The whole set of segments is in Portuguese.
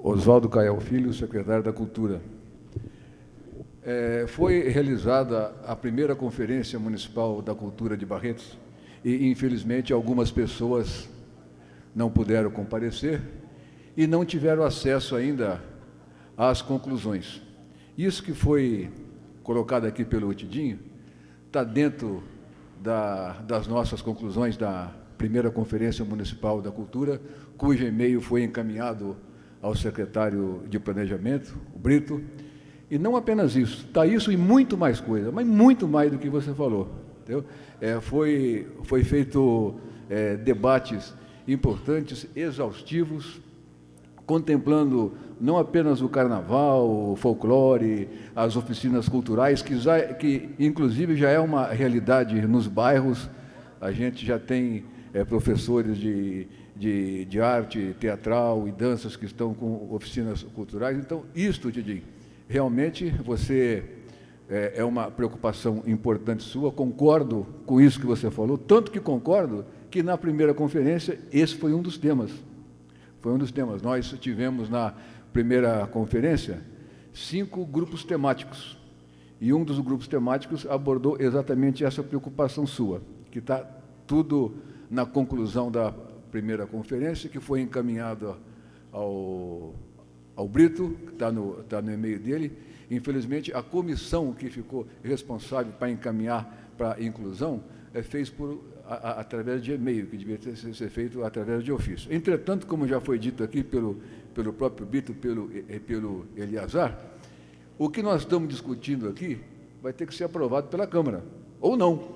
Oswaldo Caial Filho, secretário da Cultura. Foi realizada a primeira Conferência Municipal da Cultura de Barretos e, infelizmente, algumas pessoas não puderam comparecer e não tiveram acesso ainda às conclusões. Isso que foi colocado aqui pelo Tidinho está dentro das nossas conclusões da primeira Conferência Municipal da Cultura, cujo e-mail foi encaminhado ao secretário de Planejamento, o Brito, e não apenas isso, está isso e muito mais coisa, mas muito mais do que você falou. Entendeu? Foi feito debates importantes, exaustivos, contemplando não apenas o carnaval, o folclore, as oficinas culturais, que inclusive já é uma realidade nos bairros. A gente já tem professores de arte teatral e danças que estão com oficinas culturais. Então, isto, Didi, realmente você é uma preocupação importante sua, concordo com isso que você falou, tanto que concordo que na primeira conferência esse foi um dos temas. Foi um dos temas. Nós tivemos na primeira conferência 5 grupos temáticos, e um dos grupos temáticos abordou exatamente essa preocupação sua, que está tudo na conclusão da primeira conferência, que foi encaminhada ao Brito, que está no e-mail dele. Infelizmente, a comissão que ficou responsável para encaminhar para a inclusão fez através de e-mail, que devia ser feito através de ofício. Entretanto, como já foi dito aqui pelo próprio Brito, pelo Eliazar, o que nós estamos discutindo aqui vai ter que ser aprovado pela Câmara, ou não.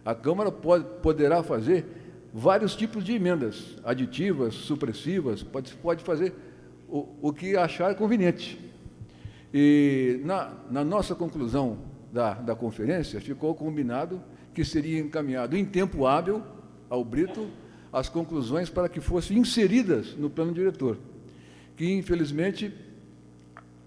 A Câmara poderá fazer vários tipos de emendas, aditivas, supressivas, pode fazer o que achar conveniente. E na nossa conclusão da conferência, ficou combinado que seria encaminhado em tempo hábil ao Brito as conclusões para que fossem inseridas no plano diretor, que, infelizmente,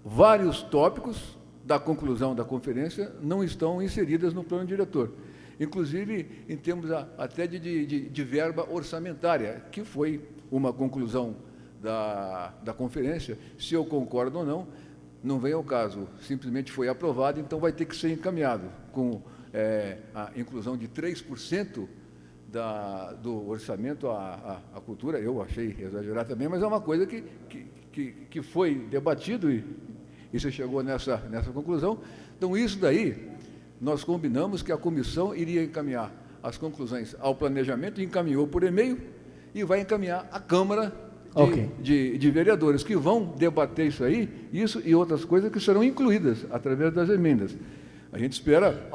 vários tópicos da conclusão da conferência não estão inseridas no plano diretor, inclusive em termos até de verba orçamentária, que foi uma conclusão da conferência. Se eu concordo ou não vem ao caso, simplesmente foi aprovado, então vai ter que ser encaminhado com a inclusão de 3% do orçamento à cultura. Eu achei exagerado também, mas é uma coisa que foi debatido e você chegou nessa conclusão. Então, isso daí, nós combinamos que a comissão iria encaminhar as conclusões ao planejamento, encaminhou por e-mail e vai encaminhar à Câmara de vereadores, que vão debater isso e outras coisas que serão incluídas através das emendas. A gente espera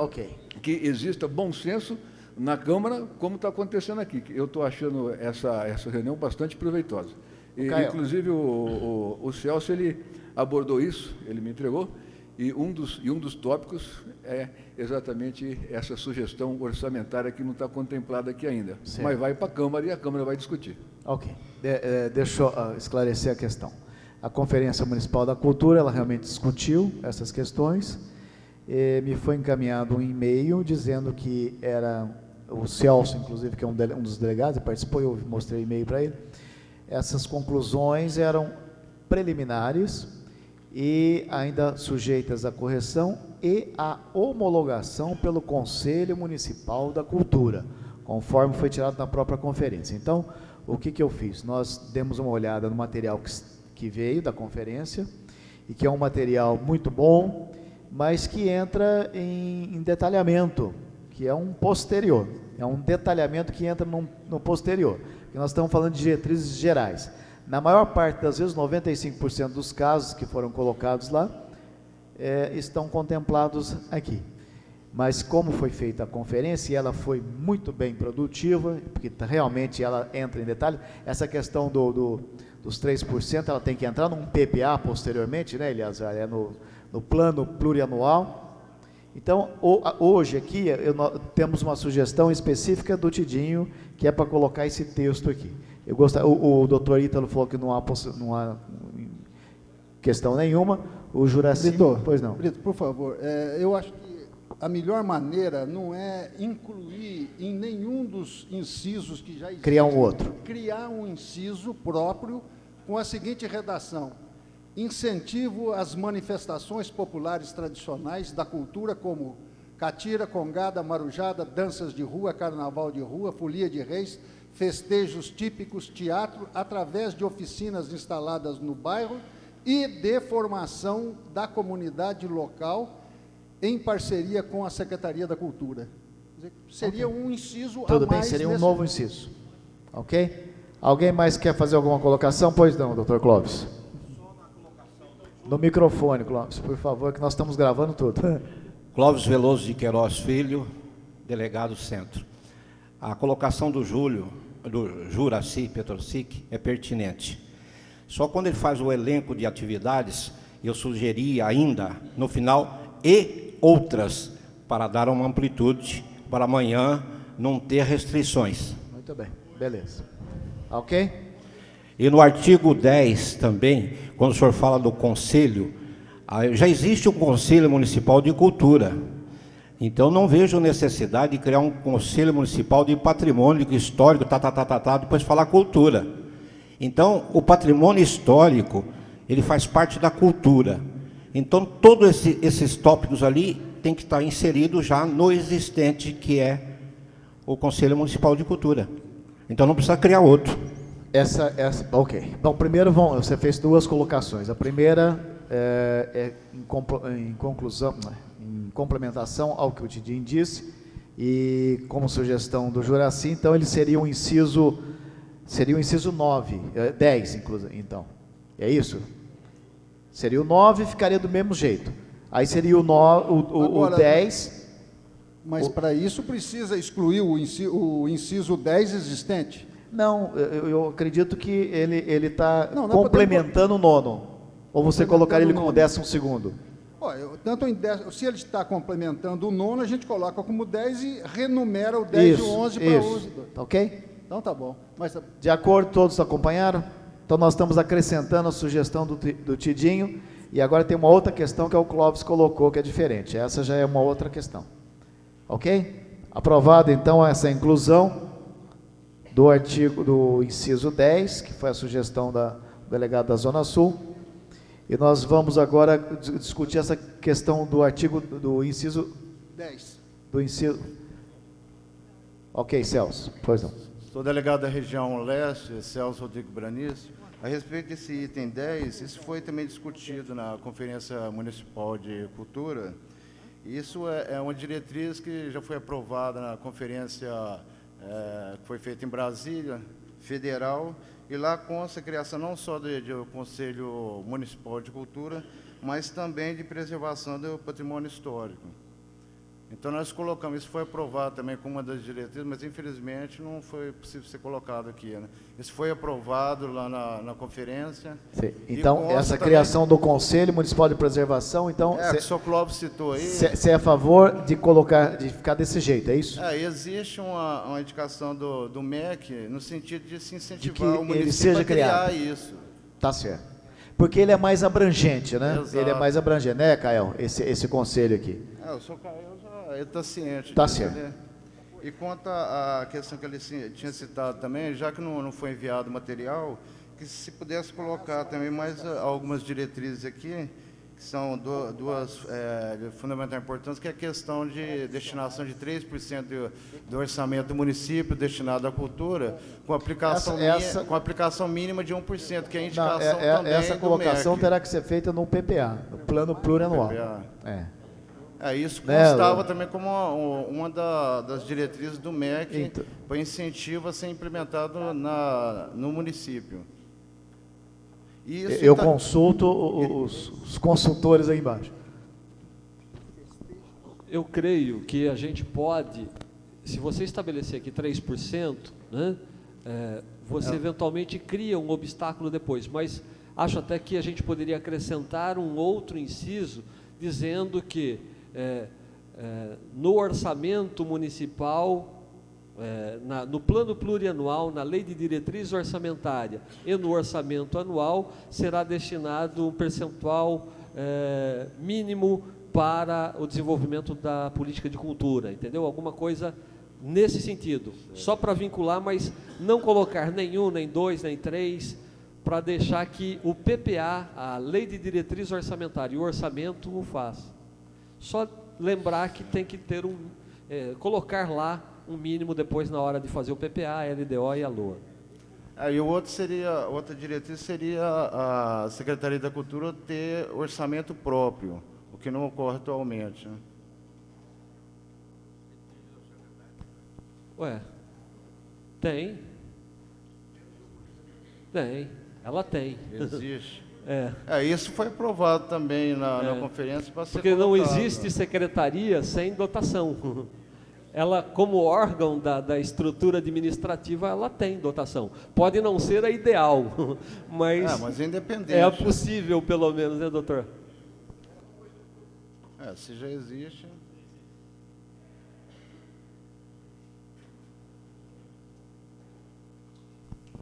que exista bom senso na Câmara, como está acontecendo aqui. Eu estou achando essa reunião bastante proveitosa. Inclusive, o Celso, ele abordou isso, ele me entregou, e um dos tópicos é exatamente essa sugestão orçamentária que não está contemplada aqui ainda. Certo. Mas vai para a Câmara e a Câmara vai discutir. Deixa eu esclarecer a questão. A Conferência Municipal da Cultura, ela realmente discutiu essas questões. Me foi encaminhado um e-mail dizendo que era o Celso, inclusive, que é um dos delegados, participou, eu mostrei o e-mail para ele. Essas conclusões eram preliminares e ainda sujeitas à correção e à homologação pelo Conselho Municipal da Cultura, conforme foi tirado na própria conferência. Então, o que eu fiz? Nós demos uma olhada no material que veio da conferência, e que é um material muito bom, mas que entra em detalhamento, que é um posterior, é um detalhamento que entra no posterior, porque nós estamos falando de diretrizes gerais. Na maior parte das vezes, 95% dos casos que foram colocados lá, estão contemplados aqui. Mas como foi feita a conferência, e ela foi muito bem produtiva, porque realmente ela entra em detalhe, essa questão dos 3%, ela tem que entrar num PPA posteriormente, né, Eliazar? No plano plurianual. Então, hoje aqui, temos uma sugestão específica do Tidinho, que é para colocar esse texto aqui. O doutor Ítalo falou que não há questão nenhuma. O Juraci... Brito, pois não. Brito, por favor, eu acho que a melhor maneira não é incluir em nenhum dos incisos que já existem. Criar um outro. Criar um inciso próprio com a seguinte redação: incentivo às manifestações populares tradicionais da cultura, como catira, congada, marujada, danças de rua, carnaval de rua, folia de reis, festejos típicos, teatro, através de oficinas instaladas no bairro e de formação da comunidade local em parceria com a Secretaria da Cultura. Seria um inciso a mais. Tudo bem, seria um novo inciso. Ok? Alguém mais quer fazer alguma colocação? Pois não, doutor Clóvis. No microfone, Clóvis, por favor, que nós estamos gravando tudo. Clóvis Veloso de Queiroz Filho, delegado Centro. A colocação do Juraci Petrosic é pertinente. Só quando ele faz o elenco de atividades, eu sugeria ainda, no final, e outras, para dar uma amplitude, para amanhã não ter restrições. Muito bem, beleza. Ok? E no artigo 10 também, quando o senhor fala do conselho, já existe um Conselho Municipal de Cultura. Então, não vejo necessidade de criar um Conselho Municipal de Patrimônio Histórico, depois falar cultura. Então, o patrimônio histórico, ele faz parte da cultura. Então, todos esses tópicos ali tem que estar inseridos já no existente, que é o Conselho Municipal de Cultura. Então, não precisa criar outro. Ok. Bom, primeiro você fez duas colocações. A primeira em conclusão, em complementação ao que o Tidinho disse, e como sugestão do Juraci, então ele seria o inciso 9, 10, inclusive, então. É isso? Seria o 9 e ficaria do mesmo jeito. Aí seria o 10. Mas para isso precisa excluir o inciso 10 existente? Não, eu acredito que ele está complementando o nono. Ou você colocaria ele como 12º? Se ele está complementando o nono, a gente coloca como 10 e renumera o 10 e o 11 para 11. Ok? Então tá bom. De acordo, todos acompanharam? Então nós estamos acrescentando a sugestão do Tidinho, e agora tem uma outra questão que o Clóvis colocou, que é diferente. Essa já é uma outra questão. Ok? Aprovado então essa inclusão do inciso 10, que foi a sugestão do delegado da Zona Sul. E nós vamos agora discutir essa questão do inciso 10. Do inciso. Ok, Celso, pois não. Sou delegado da região leste, Celso Rodrigo Branício. A respeito desse item 10, isso foi também discutido na Conferência Municipal de Cultura. Isso é uma diretriz que já foi aprovada na conferência que foi feita em Brasília, federal, e lá consta a criação não só do Conselho Municipal de Cultura, mas também de preservação do patrimônio histórico. Então, nós colocamos, isso foi aprovado também como uma das diretrizes, mas, infelizmente, não foi possível ser colocado aqui, né? Isso foi aprovado lá na conferência. Sim. Então, essa criação do Conselho Municipal de Preservação, então... que o senhor Clóvis citou aí... Você é a favor de ficar desse jeito, é isso? Existe uma indicação do MEC, no sentido de se incentivar que o município a criar isso. Tá certo. Porque ele é mais abrangente, né? Exato. Ele é mais abrangente, né, Caio? Esse conselho aqui. O senhor Caio ele está ciente. Está certo. Né? E quanto à questão que ele tinha citado também, já que não foi enviado o material, que se pudesse colocar também mais algumas diretrizes aqui, que são duas de fundamental importância, que é a questão de destinação de 3% do orçamento do município destinado à cultura, com aplicação mínima de 1%, que é a indicação também essa colocação do MEC. terá que ser feita no PPA, no Plano Plurianual. Isso constava também como uma das diretrizes do MEC para incentivo a ser implementado no município. Eu consulto os consultores aí embaixo. Eu creio que a gente pode, se você estabelecer aqui 3%, né, você eventualmente cria um obstáculo depois, mas acho até que a gente poderia acrescentar um outro inciso, dizendo que no orçamento municipal, no plano plurianual, na lei de diretriz orçamentária e no orçamento anual, será destinado um percentual mínimo para o desenvolvimento da política de cultura, entendeu? Alguma coisa nesse sentido, só para vincular, mas não colocar nem 1, nem 2, nem 3, para deixar que o PPA, a Lei de Diretriz Orçamentária e o orçamento o faz. Só lembrar que tem que ter colocar lá um mínimo depois na hora de fazer o PPA, a LDO e a LOA. Aí outra diretriz seria a Secretaria da Cultura ter orçamento próprio, o que não ocorre atualmente, né? Ué, tem. Ela tem. Existe. Isso foi aprovado também na conferência para ser porque não colocado. existe secretaria sem dotação. Ela, como órgão da estrutura administrativa, ela tem dotação. Pode não ser a ideal, mas é independente. é possível, pelo menos, né, doutor? Se já existe.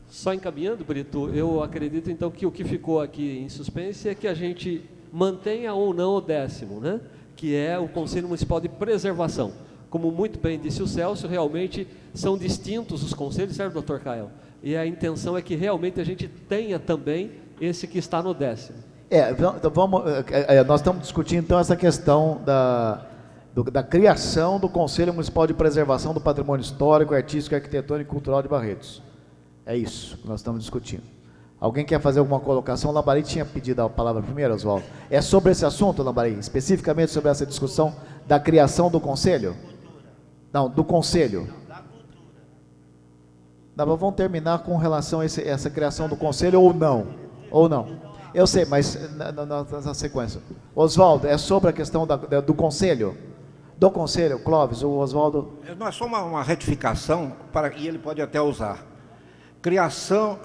Só encaminhando, Brito, eu acredito então que o que ficou aqui em suspense é que a gente mantenha ou não o 10º, né? Que é o Conselho Municipal de Preservação. Como muito bem disse o Celso, realmente são distintos os conselhos, certo, doutor Caio? E a intenção é que realmente a gente tenha também esse que está no 10º. Então nós estamos discutindo então essa questão da criação do Conselho Municipal de Preservação do Patrimônio Histórico, Artístico, Arquitetônico e Cultural de Barretos. É isso que nós estamos discutindo. Alguém quer fazer alguma colocação? O Lambari tinha pedido a palavra primeiro, Oswaldo. É sobre esse assunto, Lambari? Especificamente sobre essa discussão da criação do Conselho? Não, do Conselho. Vamos terminar com relação a essa criação do Conselho ou não? Ou não? Eu sei, mas na sequência. Oswaldo, é sobre a questão do Conselho? Do Conselho, Clóvis, o Oswaldo... Não, é só uma retificação, e ele pode até usar. Criação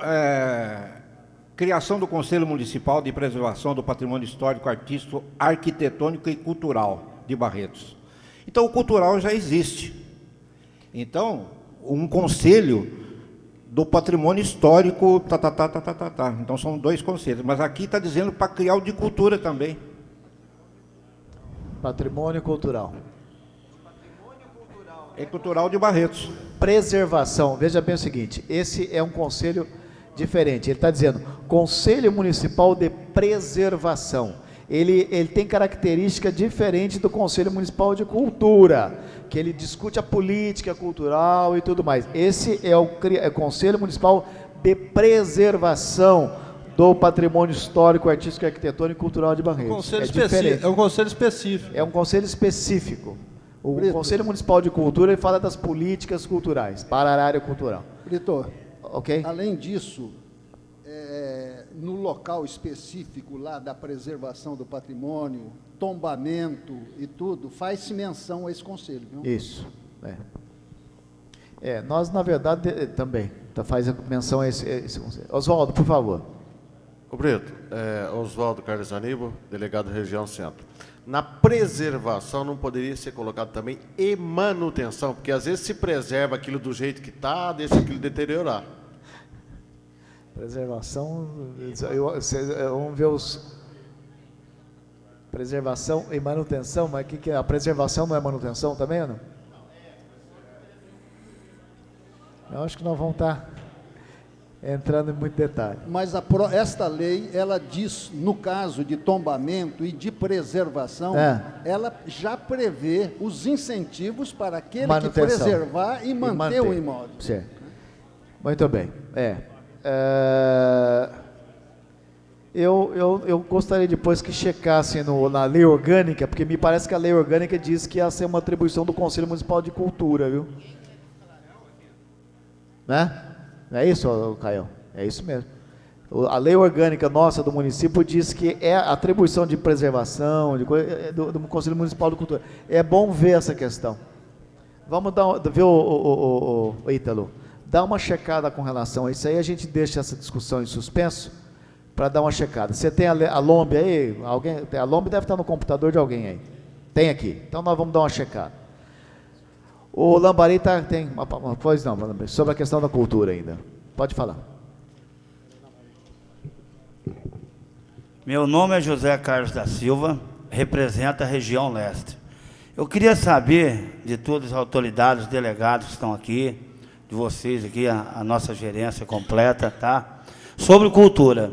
do Conselho Municipal de Preservação do Patrimônio Histórico, Artístico, Arquitetônico e Cultural de Barretos. Então, o cultural já existe. Então, um conselho do patrimônio histórico, Então, são 2 conselhos. Mas aqui está dizendo para criar o de cultura também. Patrimônio cultural. É cultural de Barretos. Preservação, veja bem o seguinte, esse é um conselho diferente, ele está dizendo Conselho Municipal de Preservação, ele tem característica diferente do Conselho Municipal de Cultura, que ele discute a política cultural e tudo mais. Esse é o Conselho Municipal de Preservação do Patrimônio Histórico, Artístico, Arquitetônico e Cultural de Barretos. É um conselho específico. É um conselho específico. O Brito. Conselho Municipal de Cultura, ele fala das políticas culturais, para a área cultural. Brito, Ok? além disso, no local específico lá da preservação do patrimônio, tombamento e tudo, faz-se menção a esse conselho, viu? Isso. Nós, na verdade, também faz menção a esse conselho. Oswaldo, por favor. Ô Brito, Oswaldo Carlos Aníbal, delegado da região centro. Na preservação não poderia ser colocado também e manutenção, porque às vezes se preserva aquilo do jeito que está, deixa aquilo deteriorar. Preservação, vamos ver preservação e manutenção, mas que é? A preservação não é manutenção também ou não? Eu acho que nós vamos estar entrando em muito detalhe. Mas esta lei, ela diz, no caso de tombamento e de preservação, ela já prevê os incentivos para aquele manutenção. que preservar e manter o imóvel. Certo. Muito bem. Eu gostaria depois que checassem na lei orgânica, porque me parece que a lei orgânica diz que ia ser uma atribuição do Conselho Municipal de Cultura, viu? Né? Não é isso, Caio? É isso mesmo. A lei orgânica nossa do município diz que é atribuição de preservação do Conselho Municipal de Cultura. É bom ver essa questão. Vamos ver o Ítalo. Dá uma checada com relação a isso aí, a gente deixa essa discussão em suspenso para dar uma checada. Você tem a LOMB aí? A LOMB deve estar no computador de alguém aí. Tem aqui. Então nós vamos dar uma checada. O Lambari tem uma coisa, não, Lambari, sobre a questão da cultura ainda. Pode falar. Meu nome é José Carlos da Silva, represento a região leste. Eu queria saber de todas as autoridades, os delegados que estão aqui, de vocês aqui, a nossa gerência completa, tá? sobre cultura.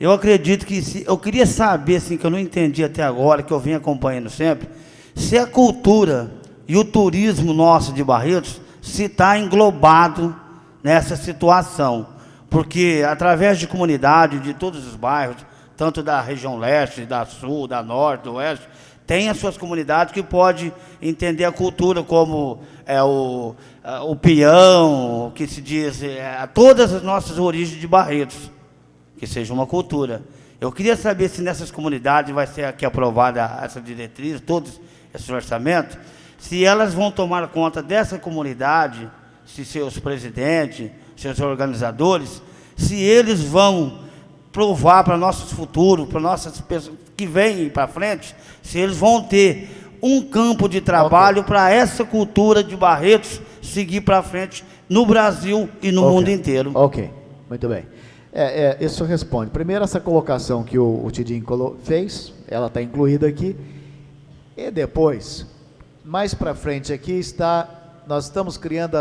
Eu acredito que, eu queria saber, assim, que eu não entendi até agora, que eu venho acompanhando sempre, se a cultura e o turismo nosso de Barretos, se está englobado nessa situação. Porque, através de comunidade, de todos os bairros, tanto da região leste, da sul, da norte, do oeste, tem as suas comunidades que podem entender a cultura como o peão, que se diz, todas as nossas origens de Barretos, que seja uma cultura. Eu queria saber se nessas comunidades vai ser aqui aprovada essa diretriz, todo esse orçamento, se elas vão tomar conta dessa comunidade, se seus presidentes, seus organizadores, se eles vão provar para nossos futuros, para nossas pessoas que vêm para frente, se eles vão ter um campo de trabalho para essa cultura de Barretos seguir para frente no Brasil e no mundo inteiro. Ok, muito bem. Isso responde. Primeiro, essa colocação que o Tidinho fez, ela está incluída aqui. E depois, mais para frente aqui nós estamos criando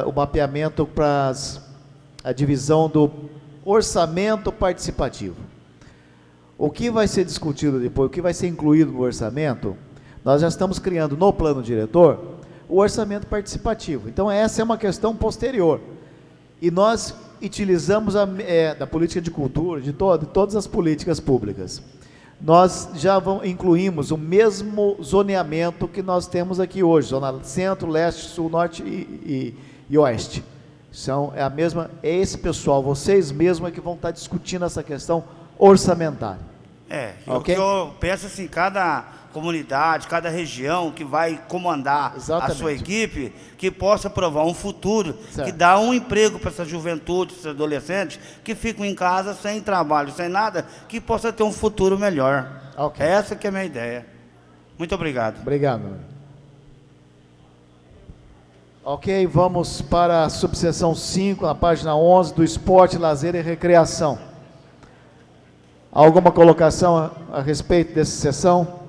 o mapeamento para a divisão do orçamento participativo. O que vai ser discutido depois, o que vai ser incluído no orçamento, nós já estamos criando no plano diretor o orçamento participativo. Então, essa é uma questão posterior. E nós utilizamos da política de cultura, de todas as políticas públicas. Nós já incluímos o mesmo zoneamento que nós temos aqui hoje, zona centro, leste, sul, norte e oeste. Esse pessoal, vocês mesmos é que vão estar discutindo essa questão orçamentária. Okay? Eu penso assim, cada comunidade, cada região que vai comandar a sua equipe, que possa provar um futuro, que dá um emprego para essa juventude, esses adolescentes, que ficam em casa sem trabalho, sem nada, que possa ter um futuro melhor. Essa que é a minha ideia. Muito obrigado. Obrigado. Ok, vamos para a subseção 5, na página 11, do esporte, lazer e recreação. Alguma colocação a respeito dessa seção?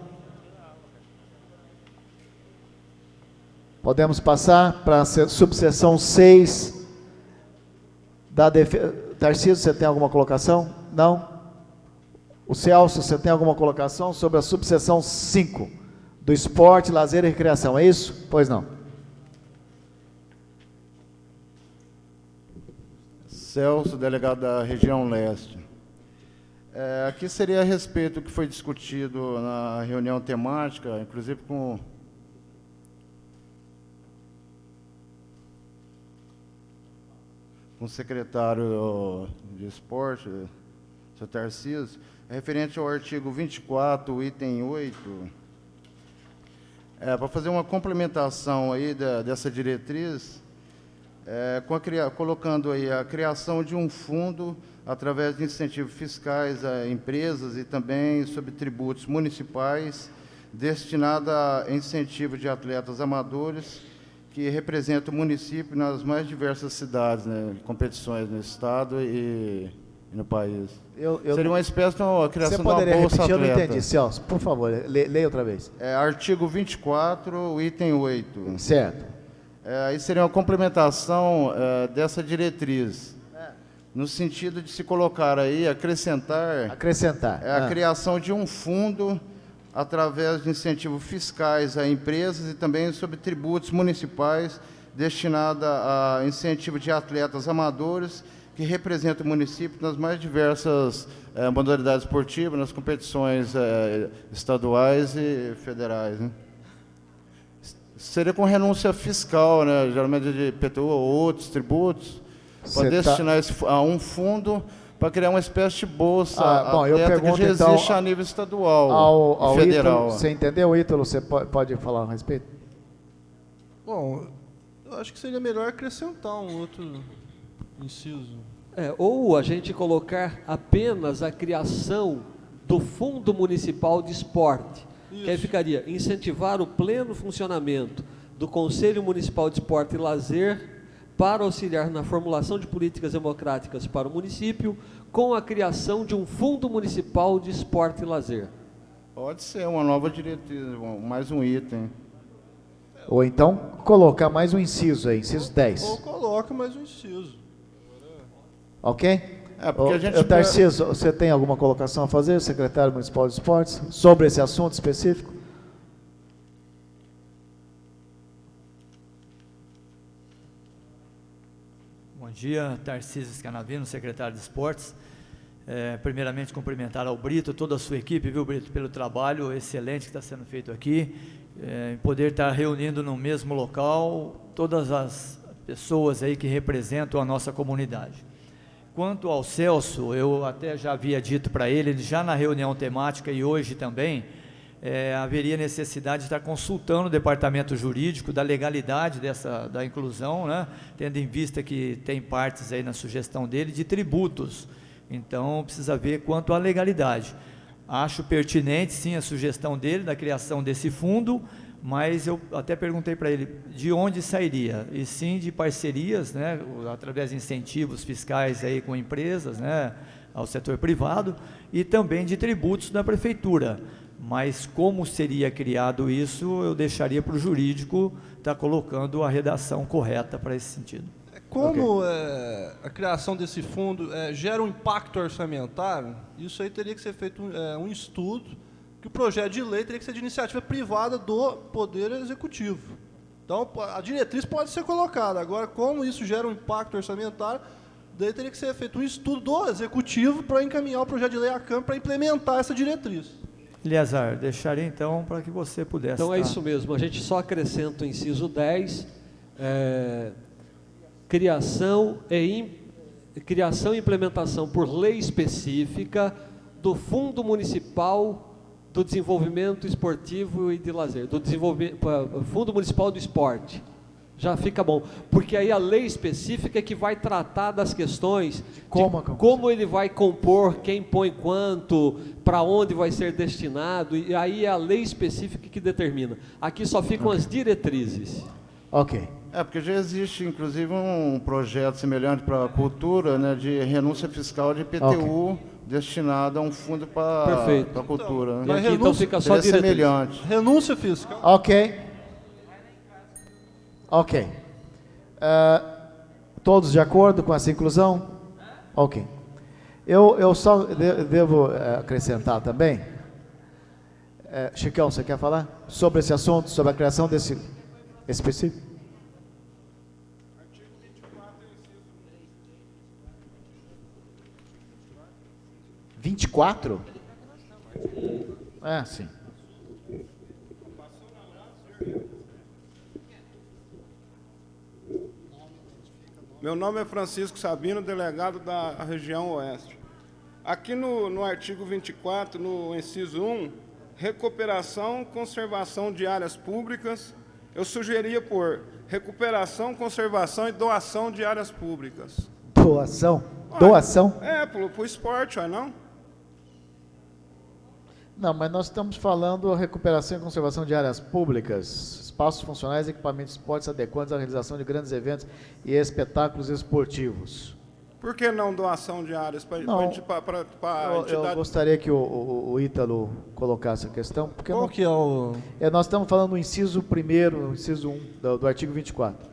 Podemos passar para a subseção 6 da defesa. Tarcísio, você tem alguma colocação? Não? O Celso, você tem alguma colocação sobre a subseção 5 do esporte, lazer e recreação, é isso? Pois não. Celso, delegado da região leste. Aqui seria a respeito do que foi discutido na reunião temática, inclusive com o secretário de esporte, o senhor Tarcísio, referente ao artigo 24, item 8, para fazer uma complementação aí dessa diretriz, colocando aí a criação de um fundo através de incentivos fiscais a empresas e também sobre tributos municipais, destinado a incentivo de atletas amadores que representam o município nas mais diversas cidades, né, competições no estado e no país. Seria uma espécie de uma criação de uma bolsa atleta. Você poderia repetir? Eu não entendi, Celso. Por favor, leia outra vez. Artigo 24, item 8. Certo. Aí seria uma complementação dessa diretriz, no sentido de se colocar aí, acrescentar a criação de um fundo através de incentivos fiscais a empresas e também sobre tributos municipais destinado a incentivo de atletas amadores que representam o município nas mais diversas modalidades esportivas, nas competições estaduais e federais, né? Seria com renúncia fiscal, né, geralmente de IPTU ou outros tributos, para destinar a um fundo para criar uma espécie de bolsa atleta que já existe então, a nível estadual e federal. Ítalo, você entendeu, Ítalo? Você pode falar a respeito? Bom, eu acho que seria melhor acrescentar um outro inciso. Ou a gente colocar apenas a criação do Fundo Municipal de Esporte, que aí ficaria incentivar o pleno funcionamento do Conselho Municipal de Esporte e Lazer para auxiliar na formulação de políticas democráticas para o município, com a criação de um Fundo Municipal de Esporte e Lazer. Pode ser uma nova diretriz, mais um item. Ou então colocar mais um inciso aí, inciso 10. Ou coloca mais um inciso. Ok? Porque a gente... Tarcísio, você tem alguma colocação a fazer, secretário municipal de esportes, sobre esse assunto específico? Bom dia, Tarcísio Scanavino, secretário de Esportes. Primeiramente, cumprimentar ao Brito, toda a sua equipe, viu, Brito, pelo trabalho excelente que está sendo feito aqui, em poder estar reunindo no mesmo local todas as pessoas aí que representam a nossa comunidade. Quanto ao Celso, eu até já havia dito para ele, já na reunião temática e hoje também, haveria necessidade de estar consultando o departamento jurídico da legalidade da inclusão, né? Tendo em vista que tem partes aí na sugestão dele de tributos, então precisa ver quanto à legalidade. Acho pertinente sim a sugestão dele da criação desse fundo, mas eu até perguntei para ele de onde sairia, e sim de parcerias, né, através de incentivos fiscais aí com empresas, né, ao setor privado, e também de tributos da prefeitura. Mas como seria criado isso, eu deixaria para o jurídico estar colocando a redação correta para esse sentido. Como a criação desse fundo gera um impacto orçamentário, isso aí teria que ser feito um estudo, que o projeto de lei teria que ser de iniciativa privada do Poder Executivo. Então, a diretriz pode ser colocada. Agora, como isso gera um impacto orçamentário, daí teria que ser feito um estudo do Executivo para encaminhar o projeto de lei à Câmara para implementar essa diretriz. Eleazar, deixaria então para que você pudesse... Então é isso mesmo, a gente só acrescenta o inciso 10, criação e implementação por lei específica do Fundo Municipal do Desenvolvimento Esportivo e de Lazer, Fundo Municipal do Esporte. Já fica bom, porque aí a lei específica é que vai tratar das questões de como ele vai compor, quem põe quanto, para onde vai ser destinado, e aí é a lei específica que determina. Aqui só ficam as diretrizes. Ok. Porque já existe, inclusive, um projeto semelhante para a cultura, né, de renúncia fiscal de IPTU, destinado a um fundo para a cultura. Então, né? aqui, então fica só diretriz. Semelhante. Renúncia fiscal. Ok. Ok. Todos de acordo com essa inclusão? Ok. Eu só devo acrescentar também. Chicão, você quer falar sobre esse assunto, sobre a criação desse específico? 24? Sim. Meu nome é Francisco Sabino, delegado da região Oeste. Aqui no artigo 24, no inciso 1, recuperação, conservação de áreas públicas, eu sugeria por recuperação, conservação e doação de áreas públicas. Doação? Doação? Para o esporte, não? Não, mas nós estamos falando recuperação e conservação de áreas públicas, espaços funcionais e equipamentos de esportes adequados à realização de grandes eventos e espetáculos esportivos. Por que não doação de áreas para entidade? Eu gostaria que o Ítalo colocasse a questão. Porque Qual que é o... nós estamos falando do inciso 1º, inciso 1 do artigo 24.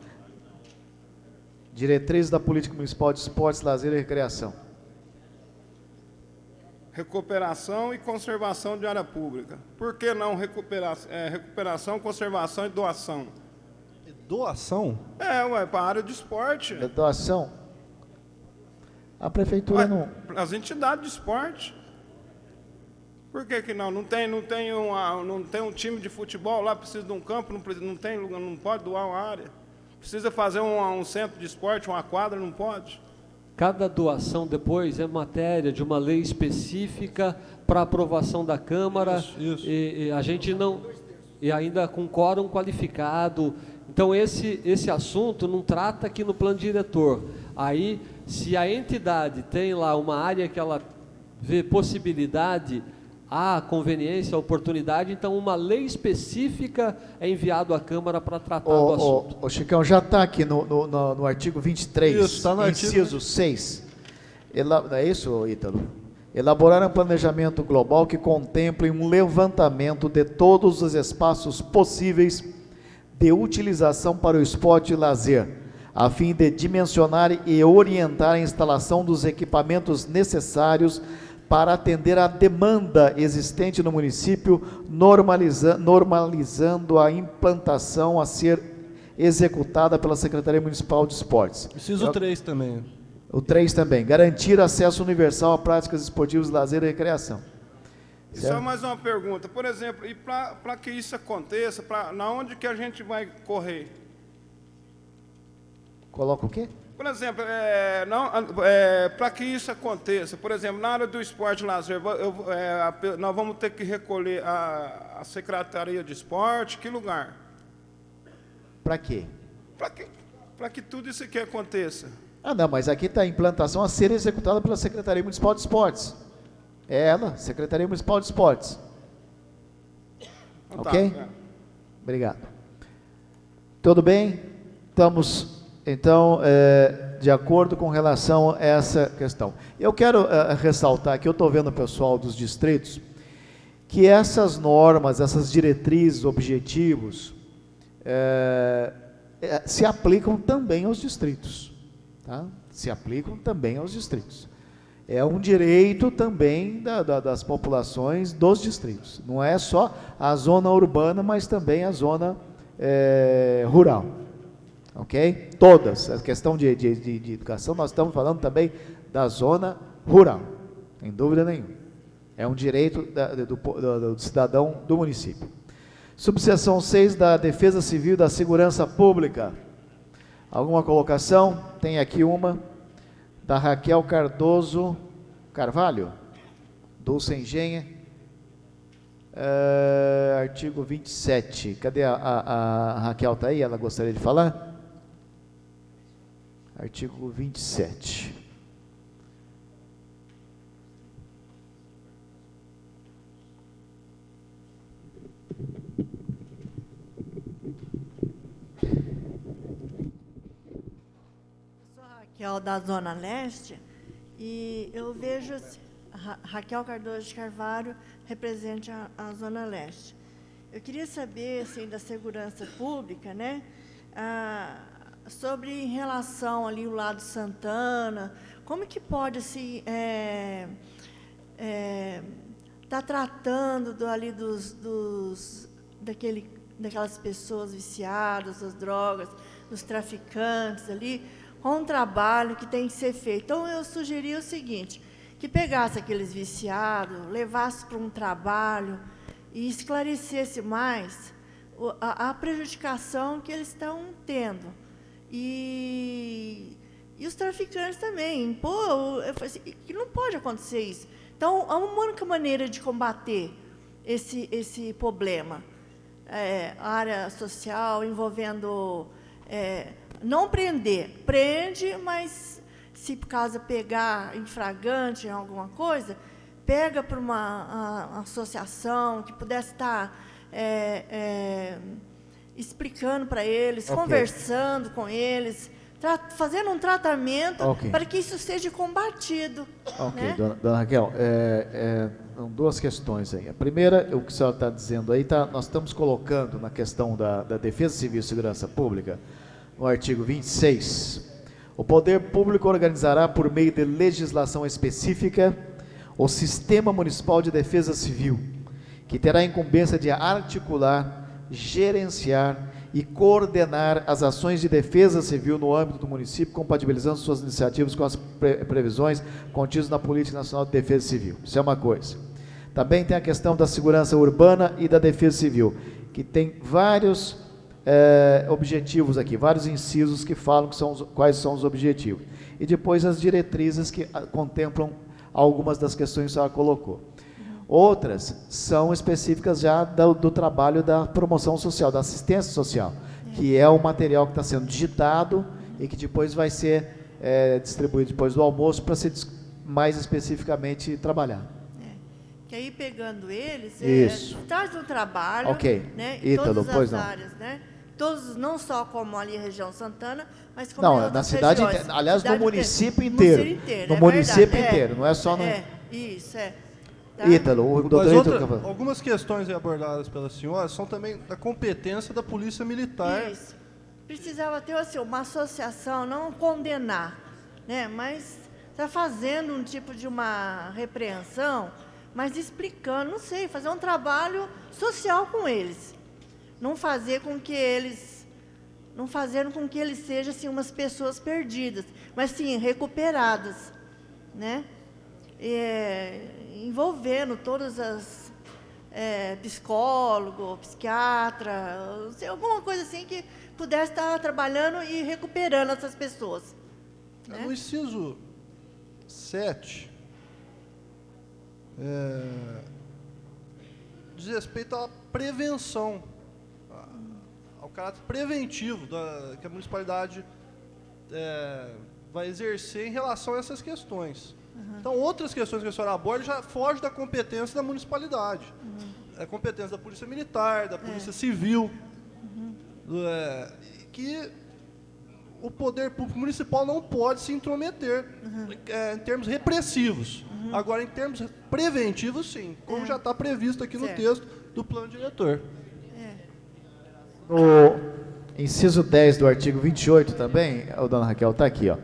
Diretrizes da Política Municipal de Esportes, Lazer e Recreação. Recuperação e conservação de área pública. Por que não recuperação, conservação e doação? Doação? Para a área de esporte. Doação? A prefeitura não... As entidades de esporte. Por que não? Não tem um time de futebol lá, precisa de um campo, não pode doar uma área. Precisa fazer um centro de esporte, uma quadra, não pode. Cada doação depois é matéria de uma lei específica para aprovação da Câmara. Isso. E a gente não... E ainda com quórum qualificado. Então, esse assunto não trata aqui no plano diretor. Aí, se a entidade tem lá uma área que ela vê possibilidade, há conveniência, oportunidade, então uma lei específica é enviado à Câmara para tratar do assunto. O Chicão, já está aqui no artigo 23, isso, tá no inciso 6. É isso, Ítalo? Elaborar um planejamento global que contemple um levantamento de todos os espaços possíveis de utilização para o esporte e lazer, a fim de dimensionar e orientar a instalação dos equipamentos necessários para atender à demanda existente no município, normalizando a implantação a ser executada pela Secretaria Municipal de Esportes. Preciso 3 também. O 3 também, garantir acesso universal a práticas esportivas, lazer e recreação. E só mais uma pergunta, por exemplo, e para que isso aconteça, na onde que a gente vai correr? Coloca o quê? Por exemplo, para que isso aconteça, por exemplo, na área do esporte e lazer, nós vamos ter que recolher a Secretaria de Esporte, que lugar? Para quê? Para que tudo isso aqui aconteça. Ah, não, mas aqui está a implantação a ser executada pela Secretaria Municipal de Esportes. É ela, Secretaria Municipal de Esportes. Então, ok? Tá, Obrigado. Tudo bem? Estamos... Então, de acordo com relação a essa questão. Eu quero ressaltar que eu estou vendo o pessoal dos distritos, que essas normas, essas diretrizes, objetivos, se aplicam também aos distritos. Tá? Se aplicam também aos distritos. É um direito também das populações dos distritos. Não é só a zona urbana, mas também a zona rural. Ok? Todas. A questão de educação, nós estamos falando também da zona rural, sem dúvida nenhuma. É um direito do cidadão do município. Subseção 6 da Defesa Civil e da Segurança Pública. Alguma colocação? Tem aqui uma, da Raquel Cardoso Carvalho, Dulce Engenha. Artigo 27. Cadê a Raquel? Está aí? Ela gostaria de falar? Artigo 27. Eu sou Raquel da Zona Leste e eu vejo Raquel Cardoso de Carvalho representa a Zona Leste. Eu queria saber, assim, da segurança pública, né? Sobre em relação ali o lado Santana, como que pode se tá tratando ali daquelas pessoas viciadas, das drogas, dos traficantes ali, com um trabalho que tem que ser feito. Então eu sugeri o seguinte, que pegasse aqueles viciados, levasse para um trabalho e esclarecesse mais a prejudicação que eles estão tendo. E os traficantes também. Pô, eu falei assim, que não pode acontecer isso. Então, a única maneira de combater esse problema, a área social envolvendo, não prender, prende, mas se por causa pegar em flagrante alguma coisa, pega para uma associação que pudesse estar explicando para eles, okay, conversando com eles, fazendo um tratamento, okay, para que isso seja combatido. Ok, né? Dona Raquel, são duas questões aí. A primeira, o que a senhora está dizendo aí, nós estamos colocando na questão da Defesa Civil e Segurança Pública, no artigo 26, o poder público organizará por meio de legislação específica o Sistema Municipal de Defesa Civil, que terá a incumbência de articular, gerenciar e coordenar as ações de defesa civil no âmbito do município, compatibilizando suas iniciativas com as previsões contidas na Política Nacional de Defesa Civil. Isso é uma coisa. Também tem a questão da segurança urbana e da defesa civil, que tem vários objetivos aqui, vários incisos que falam quais são os objetivos. E depois as diretrizes que contemplam algumas das questões que a senhora colocou. Outras são específicas já do trabalho da promoção social, da assistência social, que é o material que está sendo digitado e que depois vai ser distribuído depois do almoço para ser mais especificamente trabalhado. Que aí pegando eles, traz um trabalho, okay, né, em Ítalo, todas as áreas, né? Todos, não só como ali a região Santana, mas como não, na cidade inteira, aliás, no município inteiro. No município inteiro, não é só no... Isso, Tá? Ítalo, o doutor algumas questões abordadas pela senhora são também da competência da Polícia Militar precisava ter assim, uma associação, não condenar, né? Mas está fazendo um tipo de uma repreensão, mas explicando, não sei, fazer um trabalho social com eles. Não fazer com que eles sejam assim, umas pessoas perdidas, mas sim recuperadas, né? Envolvendo todas as psicólogo, psiquiatra, alguma coisa assim que pudesse estar trabalhando e recuperando essas pessoas. Né? No inciso 7, diz respeito à prevenção, ao caráter preventivo que a municipalidade vai exercer em relação a essas questões. Então, outras questões que a senhora aborda já fogem da competência da municipalidade. É competência da Polícia Militar, da Polícia Civil, que o poder público municipal não pode se intrometer em termos repressivos. Agora, em termos preventivos, sim, como já está previsto aqui no texto do plano diretor. No inciso 10 do artigo 28 também, dona Raquel, está aqui, ó.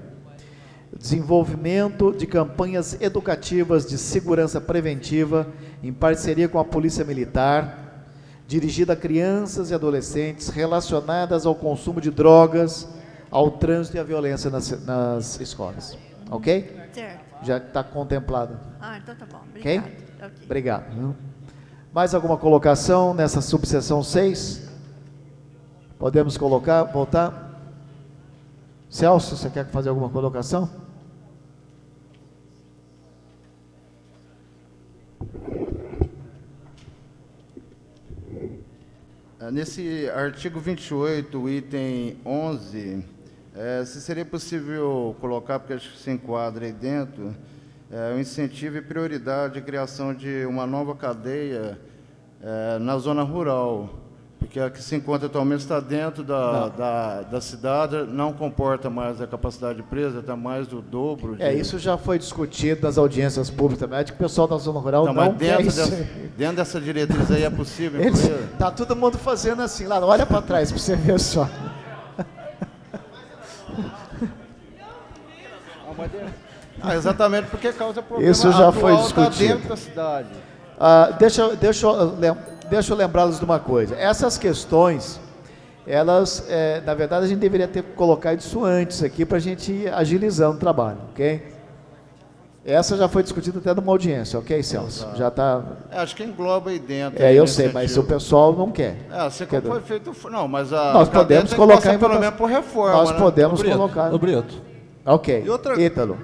Desenvolvimento de campanhas educativas de segurança preventiva em parceria com a Polícia Militar, dirigida a crianças e adolescentes relacionadas ao consumo de drogas, ao trânsito e à violência nas escolas. Ok? Certo. Já está contemplado. Então tá bom. Ok? Ok. Obrigado. Mais alguma colocação nessa subseção 6? Podemos colocar, voltar? Celso, você quer fazer alguma colocação? Nesse artigo 28, item 11, se seria possível colocar, porque acho que se enquadra aí dentro, o incentivo e prioridade de criação de uma nova cadeia na zona rural, porque a que se encontra atualmente está dentro da cidade, não comporta mais a capacidade presa, está mais do dobro. Isso já foi discutido nas audiências públicas também, é que o pessoal da zona rural não mas quer isso. Dentro dessa diretriz aí é possível incluir? Está todo mundo fazendo assim, lá, olha para trás para você ver só. Exatamente porque causa problema. Isso já foi discutido. Tá dentro da cidade. Deixa eu lembrá-los de uma coisa. Essas questões, elas, na verdade, a gente deveria ter colocado isso antes aqui para a gente ir agilizando o trabalho, ok? Essa já foi discutida até numa audiência, ok, Celso? Já está. Acho que engloba aí dentro. Eu sei, mas o pessoal não quer. Assim como foi feito. Não, mas nós podemos colocar pelo menos por reforma. Nós podemos colocar. Ô, Brito. Ok. Ítalo.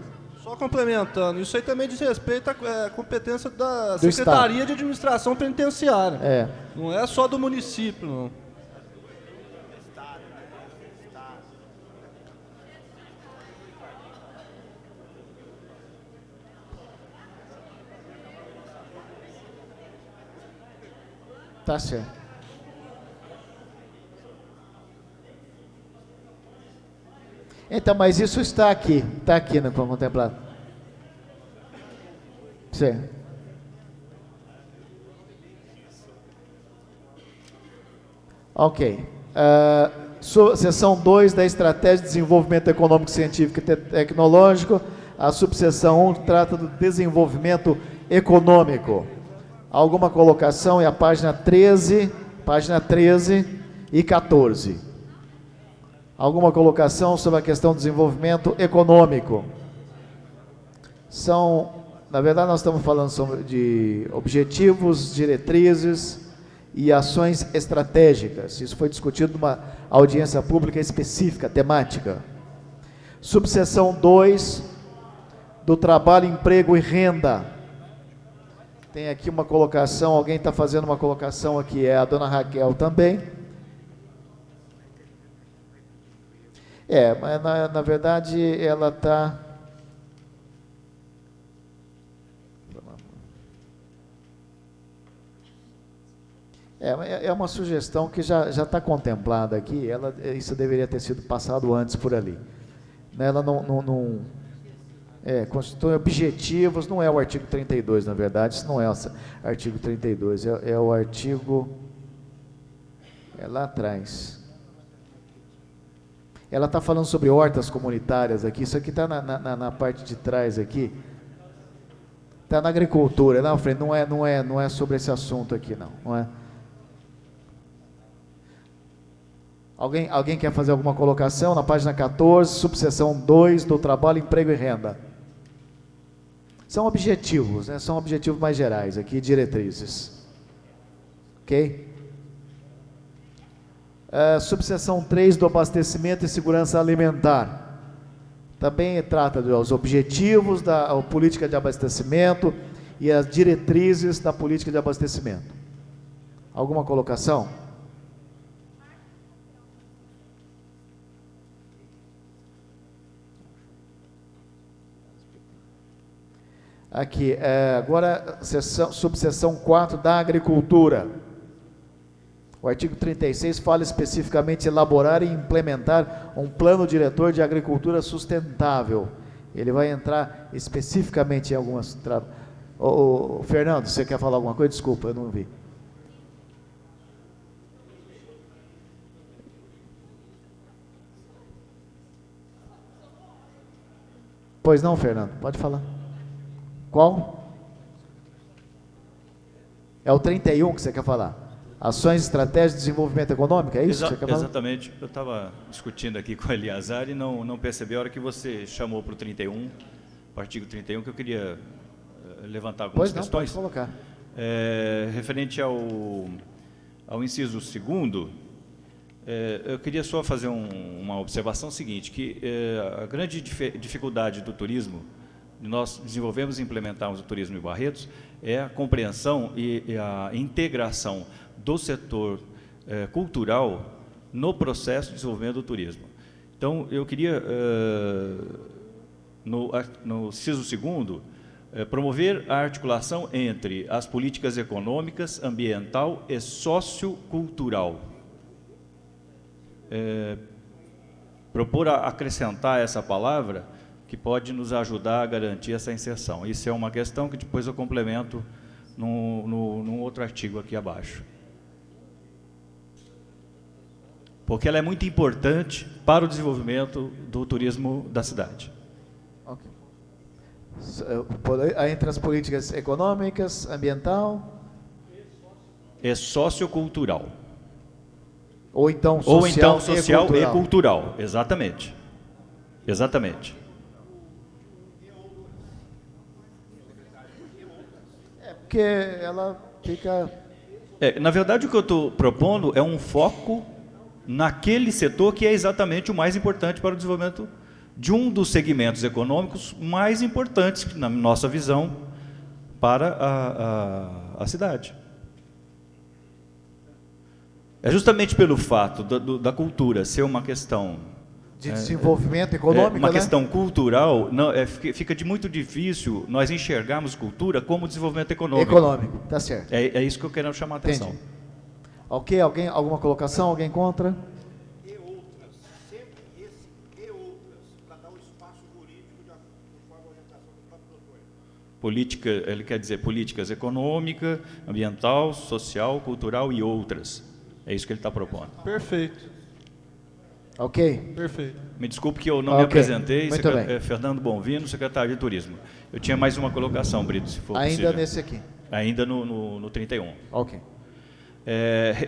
Só complementando, isso aí também diz respeito à competência da do Secretaria Estado de Administração Penitenciária. Não é só do município, não. Tá certo. Então, mas isso está aqui no contemplado. Sim. Ok. Seção 2 da Estratégia de Desenvolvimento Econômico, Científico e Tecnológico. A subseção 1 trata do desenvolvimento econômico. Alguma colocação? É a página 13 e 14. Alguma colocação sobre a questão do desenvolvimento econômico? Na verdade, nós estamos falando de objetivos, diretrizes e ações estratégicas. Isso foi discutido numa audiência pública específica, temática. Subseção 2, do trabalho, emprego e renda. Tem aqui uma colocação, alguém está fazendo uma colocação aqui, é a dona Raquel também. Mas na verdade ela está... É uma sugestão que já está contemplada aqui, isso deveria ter sido passado antes por ali. Ela não constitui objetivos, não é o artigo 32, na verdade, isso não é o artigo 32, é o artigo... lá atrás. Ela está falando sobre hortas comunitárias aqui, isso aqui está na parte de trás aqui. Está na agricultura, não, Fred, não é sobre esse assunto aqui, não é? Alguém quer fazer alguma colocação? Na página 14, subseção 2 do trabalho, emprego e renda. São objetivos, né? São objetivos mais gerais aqui, diretrizes. Ok? Subseção 3 do abastecimento e segurança alimentar. Também trata dos objetivos da política de abastecimento e as diretrizes da política de abastecimento. Alguma colocação? Aqui, agora, subseção 4 da agricultura. O artigo 36 fala especificamente elaborar e implementar um plano diretor de agricultura sustentável. Ele vai entrar especificamente em algumas... Fernando, você quer falar alguma coisa? Desculpa, eu não vi. Pois não, Fernando, pode falar. Qual? É o 31 que você quer falar? Ações, estratégias de desenvolvimento econômico, é isso que você quer falar? Exatamente. Eu estava discutindo aqui com o Eliazar e não percebi a hora que você chamou para o 31, o artigo 31, que eu queria levantar algumas questões. Pode colocar. Referente ao inciso 2º, eu queria só fazer uma observação seguinte, que a grande dificuldade do turismo, nós desenvolvemos e implementarmos o turismo em Barretos, é a compreensão e a integração do setor cultural no processo de desenvolvimento do turismo. Então, eu queria, no inciso 2º, promover a articulação entre as políticas econômicas, ambiental e sociocultural. Propor acrescentar essa palavra que pode nos ajudar a garantir essa inserção. Isso é uma questão que depois eu complemento num outro artigo aqui abaixo. Porque ela é muito importante para o desenvolvimento do turismo da cidade. Okay. Entre as políticas econômicas, ambiental... É sociocultural. Ou então social, e cultural. Exatamente. Exatamente. Porque ela fica... Na verdade, o que eu estou propondo é um foco naquele setor que é exatamente o mais importante para o desenvolvimento de um dos segmentos econômicos mais importantes, na nossa visão, para a cidade. É justamente pelo fato da cultura ser uma questão... de desenvolvimento econômico, uma questão cultural, fica muito difícil nós enxergarmos cultura como desenvolvimento econômico. Econômico, tá certo. É isso que eu quero chamar a atenção. Entendi. Ok, alguma colocação? Alguém contra? E outras, sempre esse e outras, para dar o espaço jurídico conforme a orientação do próprio doutor. Ele quer dizer políticas econômica, ambiental, social, cultural e outras. É isso que ele está propondo. Perfeito. Ok. Perfeito. Me desculpe que eu não me apresentei. Muito bem. Fernando Bonvino, secretário de Turismo. Eu tinha mais uma colocação, Brito, se for possível. Ainda nesse aqui. Ainda no 31. Ok.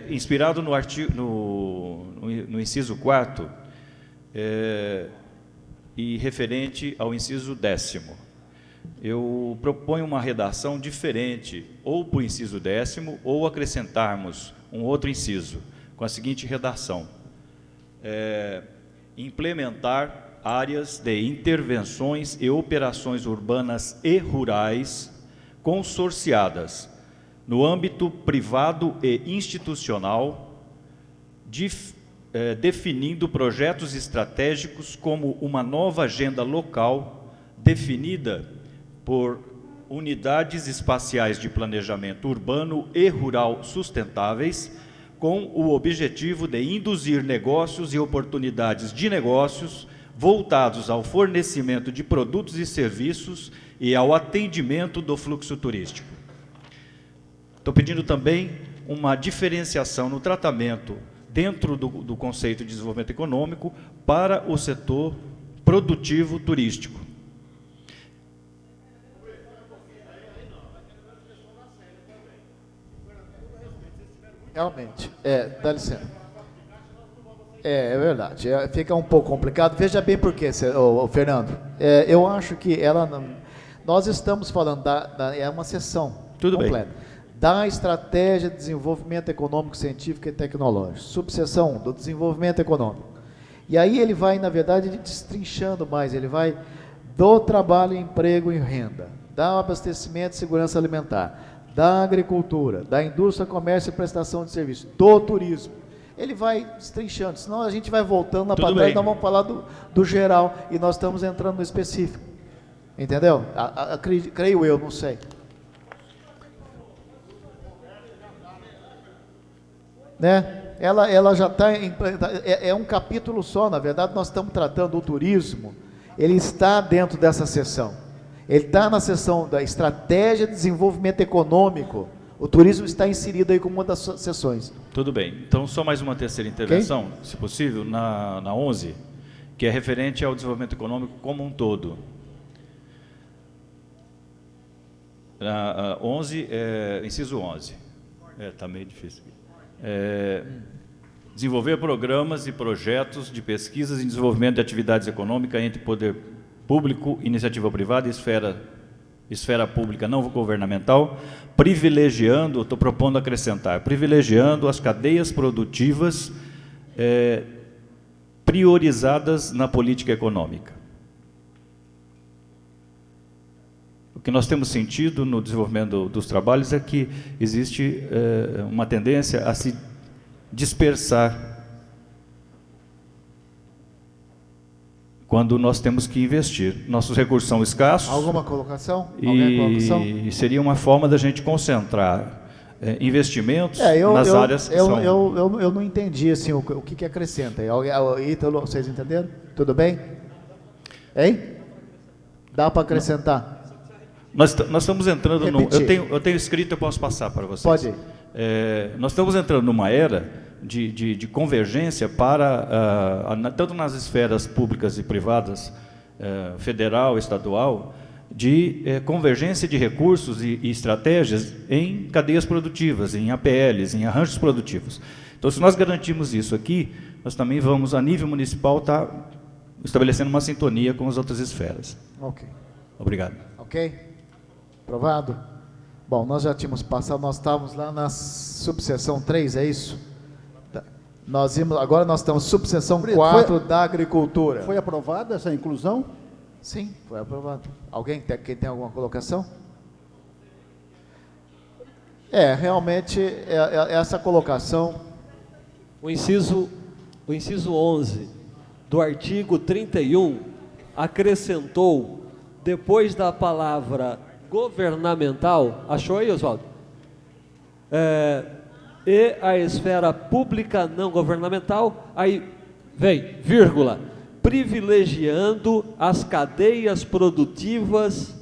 Inspirado no artigo, no inciso 4, e referente ao inciso 10º, eu proponho uma redação diferente, ou para o inciso 10º, ou acrescentarmos um outro inciso, com a seguinte redação: implementar áreas de intervenções e operações urbanas e rurais consorciadas no âmbito privado e institucional, definindo projetos estratégicos como uma nova agenda local definida por unidades espaciais de planejamento urbano e rural sustentáveis, com o objetivo de induzir negócios e oportunidades de negócios voltados ao fornecimento de produtos e serviços e ao atendimento do fluxo turístico. Estou pedindo também uma diferenciação no tratamento dentro do conceito de desenvolvimento econômico para o setor produtivo turístico. Realmente, dá licença. É verdade, fica um pouco complicado. Veja bem por quê, Fernando. Eu acho que nós estamos falando, é uma sessão Tudo completa. Da estratégia de desenvolvimento econômico, científico e tecnológico. Subseção 1, do desenvolvimento econômico. E aí ele vai, na verdade, destrinchando mais, ele vai do trabalho, emprego e renda, da abastecimento e segurança alimentar, da agricultura, da indústria, comércio e prestação de serviço, do turismo. Ele vai destrinchando, senão a gente vai voltando lá para trás, nós vamos falar do geral, e nós estamos entrando no específico. Entendeu? Creio eu, não sei. Né? Ela já está, é um capítulo só, na verdade nós estamos tratando do turismo, ele está dentro dessa seção, ele está na seção da estratégia de desenvolvimento econômico, o turismo está inserido aí como uma das sessões. Tudo bem, então só mais uma terceira intervenção, se possível, na 11, que é referente ao desenvolvimento econômico como um todo. Na 11, inciso 11, está meio difícil aqui. Desenvolver programas e projetos de pesquisas e desenvolvimento de atividades econômicas entre poder público, iniciativa privada e esfera pública não governamental, privilegiando, estou propondo acrescentar, privilegiando as cadeias produtivas priorizadas na política econômica. O que nós temos sentido no desenvolvimento dos trabalhos é que existe uma tendência a se dispersar quando nós temos que investir. Nossos recursos são escassos. Alguma colocação? E seria uma forma da gente concentrar investimentos nas áreas que são... Eu não entendi assim, o que acrescenta. Ítalo, vocês entenderam? Tudo bem? Hein? Dá para acrescentar? Nós estamos entrando eu tenho escrito, eu posso passar para vocês. Pode ir. Nós estamos entrando numa era de convergência para, tanto nas esferas públicas e privadas, federal, estadual, de convergência de recursos e estratégias em cadeias produtivas, em APLs, em arranjos produtivos. Então, se nós garantirmos isso aqui, nós também vamos, a nível municipal, estar estabelecendo uma sintonia com as outras esferas. Ok. Obrigado. Ok? Aprovado? Bom, nós já tínhamos passado, nós estávamos lá na subseção 3, é isso? Agora nós estamos subseção 4 da agricultura. Foi aprovada essa inclusão? Sim, foi aprovado. Alguém quem tem alguma colocação? Realmente, essa colocação... O inciso 11 do artigo 31 acrescentou, depois da palavra governamental, achou aí, Oswaldo? E a esfera pública não governamental, aí vem, vírgula, privilegiando as cadeias produtivas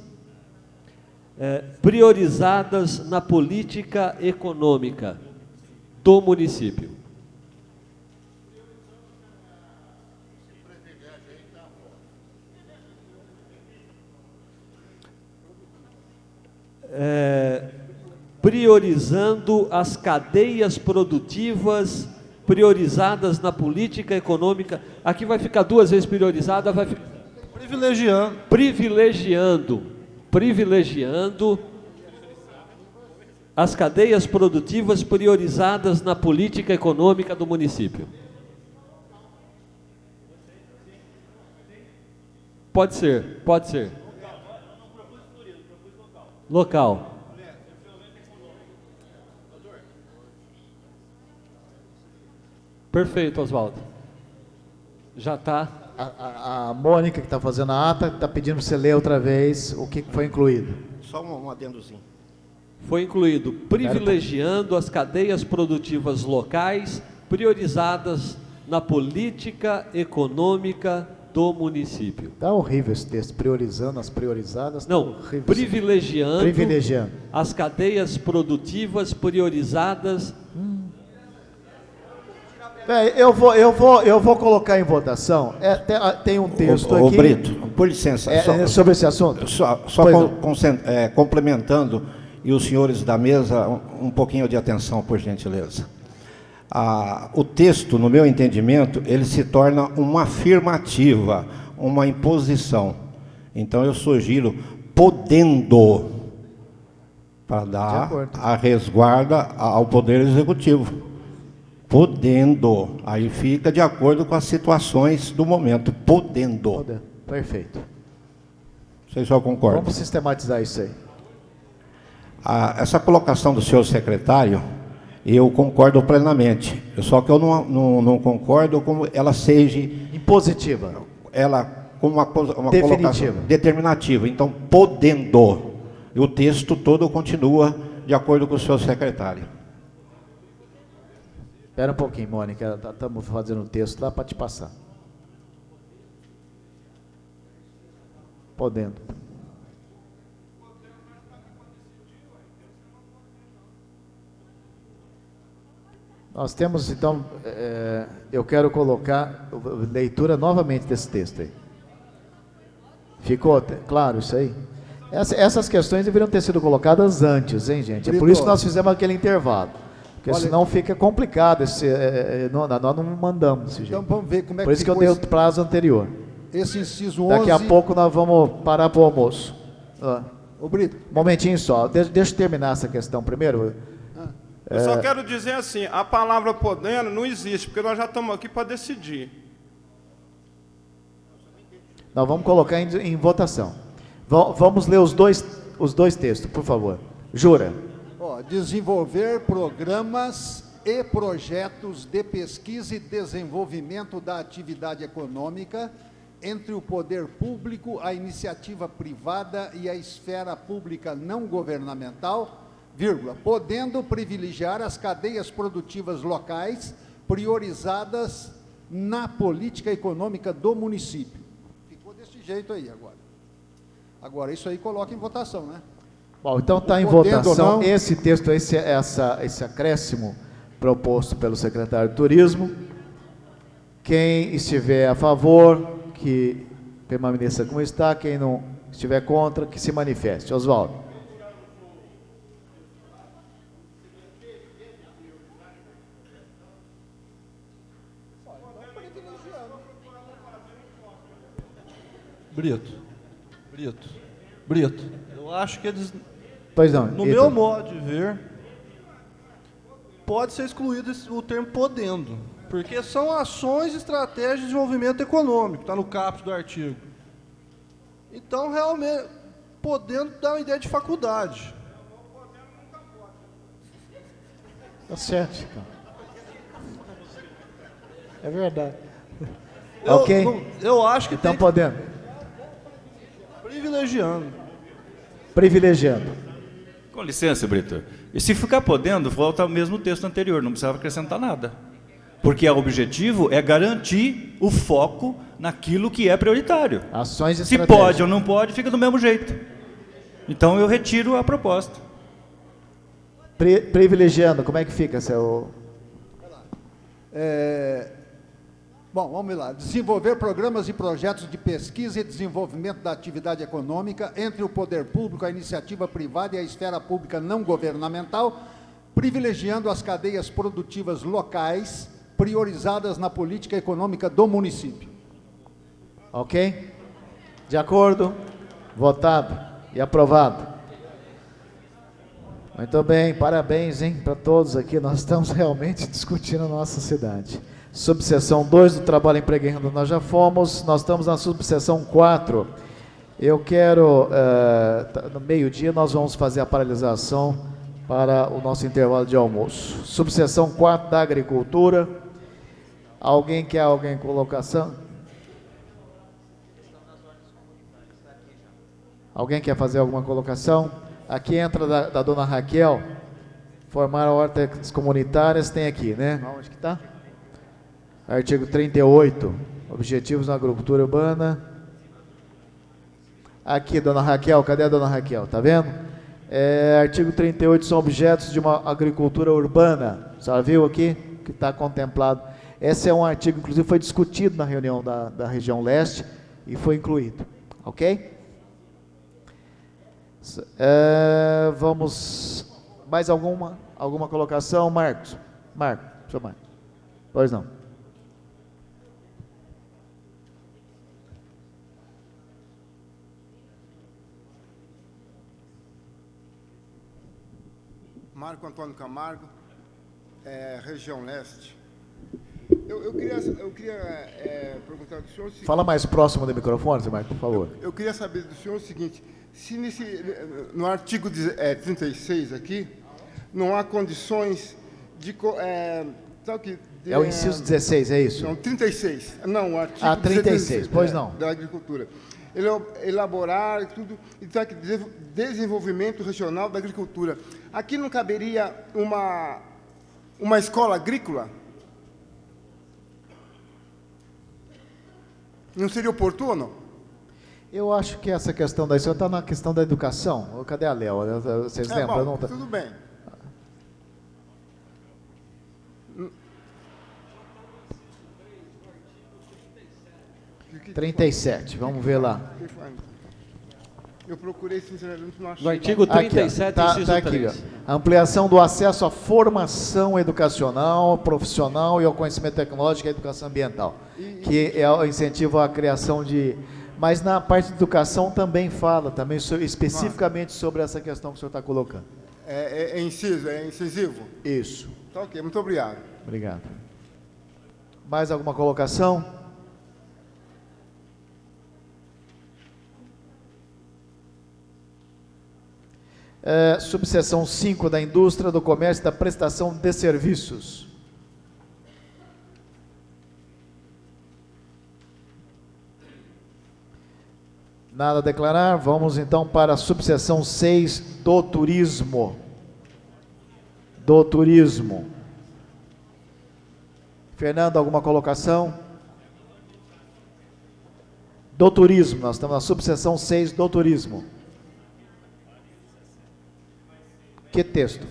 priorizadas na política econômica do município. Priorizando as cadeias produtivas priorizadas na política econômica. Aqui vai ficar duas vezes priorizada, vai ficar... privilegiando as cadeias produtivas priorizadas na política econômica do município. Pode ser. Local. Perfeito, Oswaldo. Já está. A Mônica, que está fazendo a ata, está pedindo para você ler outra vez o que foi incluído. Só um adendozinho. Foi incluído privilegiando as cadeias produtivas locais priorizadas na política econômica do município. Está horrível esse texto, priorizando as priorizadas. Não, privilegiando as cadeias produtivas priorizadas. Eu vou colocar em votação. Tem um texto aqui. Brito, por licença. Sobre esse assunto? Complementando, e os senhores da mesa, um pouquinho de atenção, por gentileza. O texto, no meu entendimento, ele se torna uma afirmativa, uma imposição. Então, eu sugiro podendo, para dar a resguarda ao Poder Executivo. Podendo. Aí fica de acordo com as situações do momento. Podendo. Perfeito. Vocês só concordam? Vamos sistematizar isso aí. Essa colocação do senhor secretário, eu concordo plenamente. Só que eu não concordo como ela seja... impositiva. Ela como uma definitiva. Colocação determinativa. Então, podendo. E o texto todo continua de acordo com o senhor secretário. Espera um pouquinho, Mônica. Estamos fazendo o texto lá para te passar. Podendo. Nós temos, então, eu quero colocar leitura novamente desse texto aí. Ficou claro isso aí? Essas questões deveriam ter sido colocadas antes, hein, gente? É por isso que nós fizemos aquele intervalo. Porque senão fica complicado. Nós não mandamos desse jeito. Então vamos ver como é que por isso que eu dei o prazo anterior. Esse inciso 11... Daqui a pouco nós vamos parar para o almoço. Ô, Brito. Momentinho só. Deixa eu terminar essa questão primeiro. Eu só quero dizer assim, a palavra podendo não existe, porque nós já estamos aqui para decidir. Nós vamos colocar em votação. Vamos ler os dois textos, por favor. Jura. Desenvolver programas e projetos de pesquisa e desenvolvimento da atividade econômica entre o poder público, a iniciativa privada e a esfera pública não governamental, podendo privilegiar as cadeias produtivas locais priorizadas na política econômica do município. Ficou desse jeito aí agora. Agora, isso aí coloca em votação, né? Bom, então está em votação esse texto, esse acréscimo proposto pelo secretário de Turismo. Quem estiver a favor, que permaneça como está. Quem não estiver contra, que se manifeste. Oswaldo. Brito, eu acho que eles, pois não, no meu modo de ver, pode ser excluído o termo podendo, porque são ações e estratégias de desenvolvimento econômico, está no caput do artigo. Então, realmente, podendo dá uma ideia de faculdade. Tá certo, então. É verdade. Eu acho que então tem podendo. Privilegiando. Com licença, Brito. E se ficar podendo, volta ao mesmo texto anterior, não precisava acrescentar nada. Porque o objetivo é garantir o foco naquilo que é prioritário. Ações se pode ou não pode, fica do mesmo jeito. Então eu retiro a proposta. Privilegiando, como é que fica, seu... Bom, vamos lá. Desenvolver programas e projetos de pesquisa e desenvolvimento da atividade econômica entre o poder público, a iniciativa privada e a esfera pública não governamental, privilegiando as cadeias produtivas locais priorizadas na política econômica do município. Ok? De acordo? Votado e aprovado. Muito bem, parabéns, hein, para todos aqui. Nós estamos realmente discutindo a nossa cidade. Subseção 2 do trabalho, emprego e renda nós já fomos, nós estamos na subseção 4. Eu quero, no meio-dia nós vamos fazer a paralisação para o nosso intervalo de almoço. Subseção 4 da agricultura. Alguém quer colocação? Alguém quer fazer alguma colocação? Aqui entra da dona Raquel, formar hortas comunitárias, tem aqui, né? Onde que está? Artigo 38, objetivos na agricultura urbana. Aqui, dona Raquel, cadê a dona Raquel? Tá vendo? Artigo 38 são objetos de uma agricultura urbana. A senhora viu aqui que está contemplado. Esse é um artigo, inclusive, foi discutido na reunião da região leste e foi incluído. Ok? Vamos... Mais alguma colocação? Marcos? Senhor Marcos. Pois não. Marco Antônio Camargo, região leste. Eu queria perguntar do senhor o seguinte... Fala mais próximo do microfone, senhor Marco, por favor. Eu queria saber do senhor o seguinte, se no artigo 36 aqui, não há condições de... É o inciso 16, é isso? Não, 36. Não, o artigo 36, pois não. Da agricultura. Ele elaborar tudo, e está aqui, desenvolvimento regional da agricultura. Aqui não caberia uma escola agrícola? Não seria oportuno? Eu acho que essa questão daí, o senhor está na questão da educação. Cadê a Léo? Vocês lembram? Bom, tudo bem. 37, vamos ver lá. Eu procurei, sinceramente, não achei. No artigo 37, inciso 3. Aqui, ó. Ampliação do acesso à formação educacional, profissional e ao conhecimento tecnológico e à educação ambiental, que é o incentivo à criação de... Mas na parte de educação também fala, especificamente sobre essa questão que o senhor está colocando. É incisivo? Isso. Tá ok, muito obrigado. Obrigado. Mais alguma colocação? Subseção 5 da indústria, do comércio e da prestação de serviços. Nada a declarar. Vamos então para a subseção 6 do turismo. Do turismo. Fernando, alguma colocação? Do turismo, nós estamos na subseção 6 do turismo. Que texto?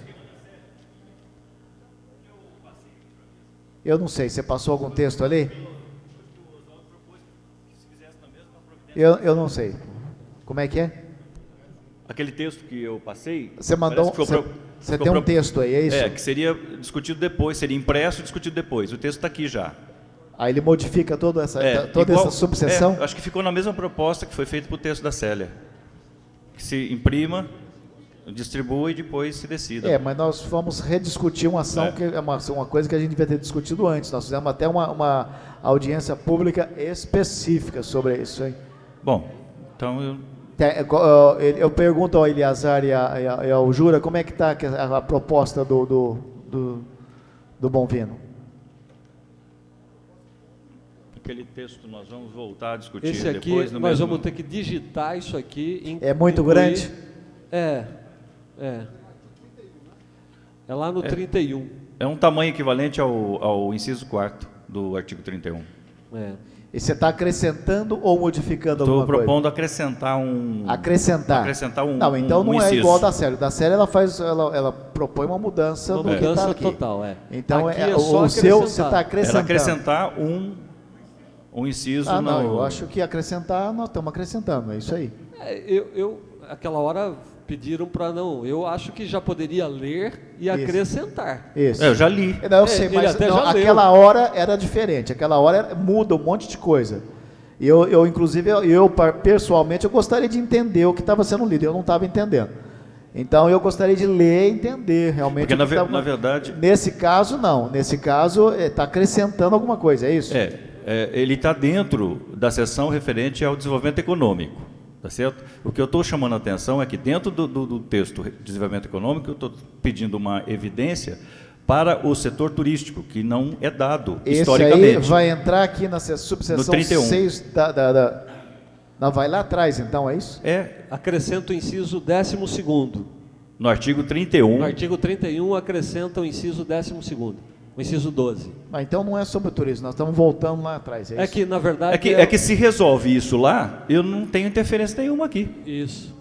Eu não sei, você passou algum texto ali? Eu não sei. Como é que é? Aquele texto que eu passei... Você mandou... Você tem um texto aí, é isso? Que seria discutido depois, seria impresso e discutido depois. O texto está aqui já. Aí ele modifica toda essa subseção? Acho que ficou na mesma proposta que foi feita para o texto da Célia. Que se imprima, distribua e depois se decida. Mas nós vamos rediscutir uma ação que é uma coisa que a gente devia ter discutido antes. Nós fizemos até uma audiência pública específica sobre isso, hein? Bom, então eu pergunto ao Eliazar e ao Jura como é que está a proposta do Bonvino. Aquele texto nós vamos voltar a discutir esse aqui, depois. Nós vamos ter que digitar isso aqui. É muito grande? É lá no 31. É um tamanho equivalente ao inciso 4º do artigo 31. E você está acrescentando ou modificando alguma coisa? Estou propondo acrescentar um... Acrescentar um Não, então não inciso. É igual da Célia. Da Célia ela propõe uma mudança do que está aqui. Total, Então aqui o seu você está acrescentando. Era acrescentar um inciso... eu acho que acrescentar, nós estamos acrescentando, é isso aí. Aquela hora pediram para não... Eu acho que já poderia ler e acrescentar. Isso. Eu já li. Eu sei, mas aquela hora era diferente. Aquela hora muda um monte de coisa. E inclusive, pessoalmente, eu gostaria de entender o que estava sendo lido. Eu não estava entendendo. Então, eu gostaria de ler e entender realmente. Porque, na verdade... Nesse caso, não. Nesse caso, está acrescentando alguma coisa, é isso? Ele está dentro da seção referente ao desenvolvimento econômico. Tá certo? O que eu estou chamando a atenção é que dentro do texto de desenvolvimento econômico eu estou pedindo uma evidência para o setor turístico, que não é dado historicamente. Esse aí vai entrar aqui na subseção 6 Não, vai lá atrás então, é isso? Acrescenta o inciso 12º. No artigo 31. No artigo 31 acrescenta o inciso 12º. O inciso 12. Então não é sobre o turismo, nós estamos voltando lá atrás. É que, na verdade... É que se resolve isso lá, eu não tenho interferência nenhuma aqui. Isso.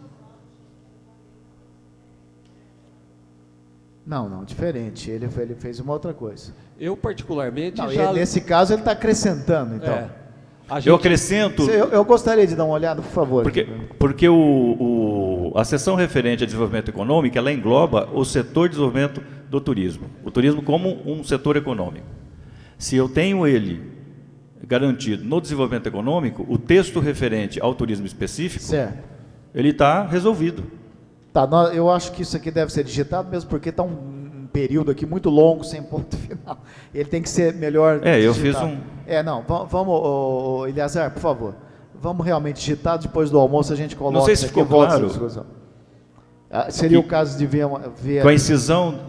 Não, diferente. Ele fez uma outra coisa. Eu, particularmente, Não, já... nesse caso, ele está acrescentando, então. É. Eu acrescento... Eu gostaria de dar uma olhada, por favor. Porque a seção referente a desenvolvimento econômico, ela engloba o setor de desenvolvimento do turismo. O turismo como um setor econômico. Se eu tenho ele garantido no desenvolvimento econômico, o texto referente ao turismo específico, ele está resolvido. Tá, eu acho que isso aqui deve ser digitado mesmo, porque está um período aqui muito longo, sem ponto final. Ele tem que ser melhor digitado. Eu fiz um... não, vamos, Eleazar, por favor. Vamos realmente digitar, depois do almoço a gente coloca... Não sei se ficou claro. Seria o caso de ver... Com a incisão,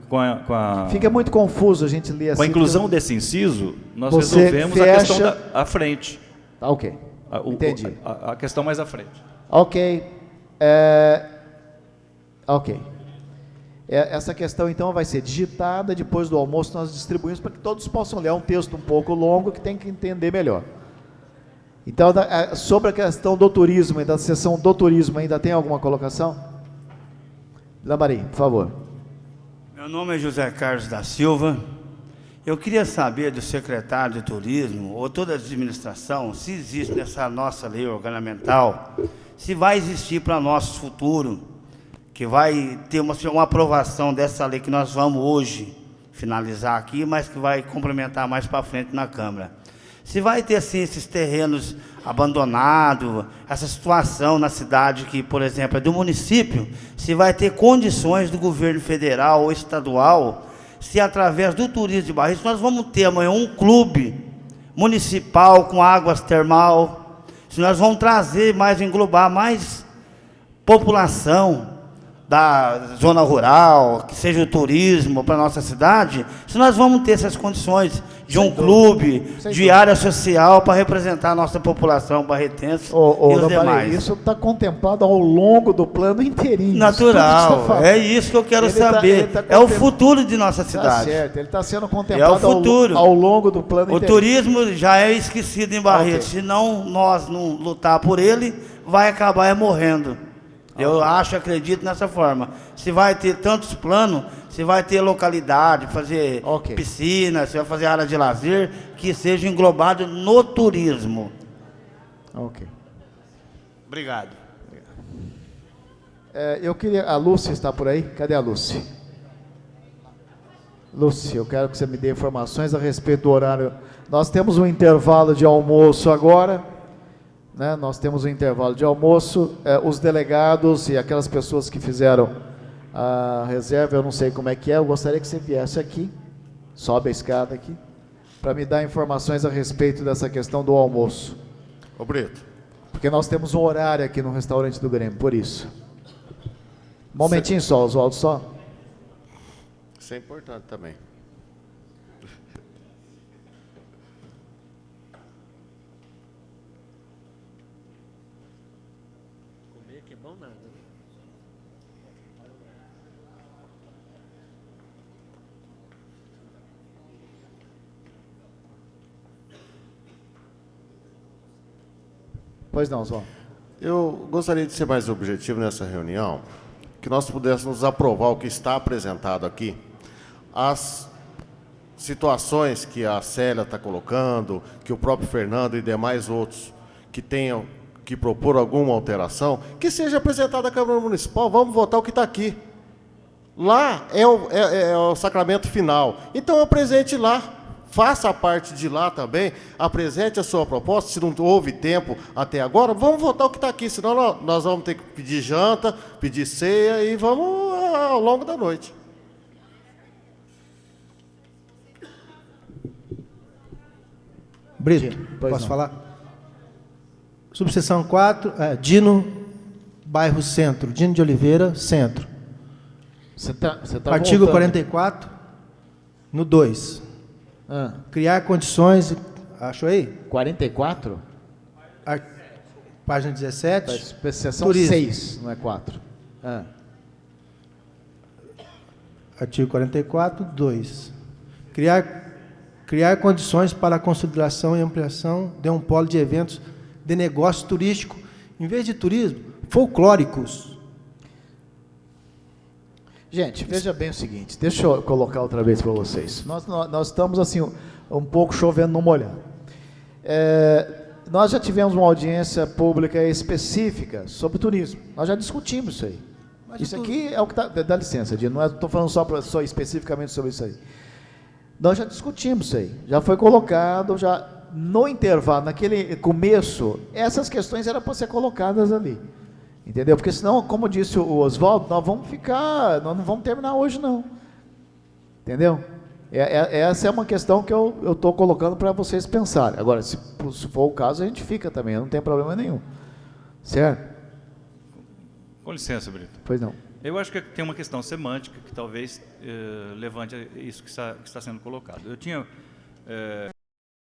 com a... Fica muito confuso a gente ler assim. Com a inclusão desse inciso, nós resolvemos a questão à frente. Tá, ok. Entendi. A questão mais à frente. Ok. Ok. Essa questão, então, vai ser digitada, depois do almoço nós distribuímos para que todos possam ler um texto um pouco longo que tem que entender melhor. Então, sobre a questão do turismo e da seção do turismo, ainda tem alguma colocação? Lambari, por favor. Meu nome é José Carlos da Silva. Eu queria saber do secretário de Turismo, ou toda a administração, se existe nessa nossa lei orçamental, se vai existir para nosso futuro, que vai ter uma aprovação dessa lei que nós vamos hoje finalizar aqui, mas que vai complementar mais para frente na Câmara. Se vai ter, assim, esses terrenos abandonados, essa situação na cidade que, por exemplo, é do município, se vai ter condições do governo federal ou estadual, se através do turismo de Barretos nós vamos ter amanhã um clube municipal com águas termal, se nós vamos trazer mais, englobar mais população da zona rural, que seja o turismo para a nossa cidade, se nós vamos ter essas condições de um clube, de área social para representar a nossa população barretense e os demais. Isso está contemplado ao longo do plano inteirinho. Natural, é isso que eu quero saber. É o futuro de nossa cidade. Tá certo, ele está sendo contemplado é o futuro. Ao longo do plano inteirinho. O turismo já é esquecido em Barretos, se nós não lutar por ele, vai acabar morrendo. Eu acredito nessa forma. Se vai ter tantos planos, se vai ter localidade, fazer piscina, se vai fazer área de lazer, que seja englobado no turismo. Ok. Obrigado. Eu queria... A Lúcia está por aí? Cadê a Lúcia? Lúcia, eu quero que você me dê informações a respeito do horário. Nós temos um intervalo de almoço agora. Nós temos um intervalo de almoço, os delegados e aquelas pessoas que fizeram a reserva, eu não sei como é que eu gostaria que você viesse aqui, sobe a escada aqui, para me dar informações a respeito dessa questão do almoço. Ô Brito. Porque nós temos um horário aqui no restaurante do Grêmio, por isso. Um momentinho só, Oswaldo, só. Isso é importante também. Pois não, João. Eu gostaria de ser mais objetivo nessa reunião, que nós pudéssemos aprovar o que está apresentado aqui, as situações que a Célia está colocando, que o próprio Fernando e demais outros que tenham que propor alguma alteração, que seja apresentada à Câmara Municipal, vamos votar o que está aqui. Lá é o sacramento final. Então apresente lá. Faça a parte de lá também, apresente a sua proposta, se não houve tempo até agora, vamos votar o que está aqui, senão nós vamos ter que pedir janta, pedir ceia e vamos ao longo da noite. Brito, posso falar? Subseção 4, Dino, bairro Centro, Dino de Oliveira, Centro. Você tá Artigo voltando. 44, no 2. Criar condições... Achou aí? 44? Página 17. Seção 6, não é 4. Artigo 44, 2. Criar condições para a consolidação e ampliação de um polo de eventos de negócio turístico, em vez de turismo, folclóricos. Gente, veja bem o seguinte, deixa eu colocar outra vez para vocês. Nós estamos assim, um pouco chovendo no molhado. Nós já tivemos uma audiência pública específica sobre turismo. Nós já discutimos isso aí. Isso aqui é o que está... Dá licença, Dino, não estou falando só especificamente sobre isso aí. Nós já discutimos isso aí. Já foi colocado, já no intervalo, naquele começo, essas questões eram para ser colocadas ali. Entendeu? Porque senão, como disse o Oswaldo, nós não vamos terminar hoje, não. Entendeu? Essa é uma questão que eu estou colocando para vocês pensarem. Agora, se for o caso, a gente fica também, não tem problema nenhum. Certo? Com licença, Brito. Pois não. Eu acho que tem uma questão semântica que talvez levante isso que está sendo colocado. Eu tinha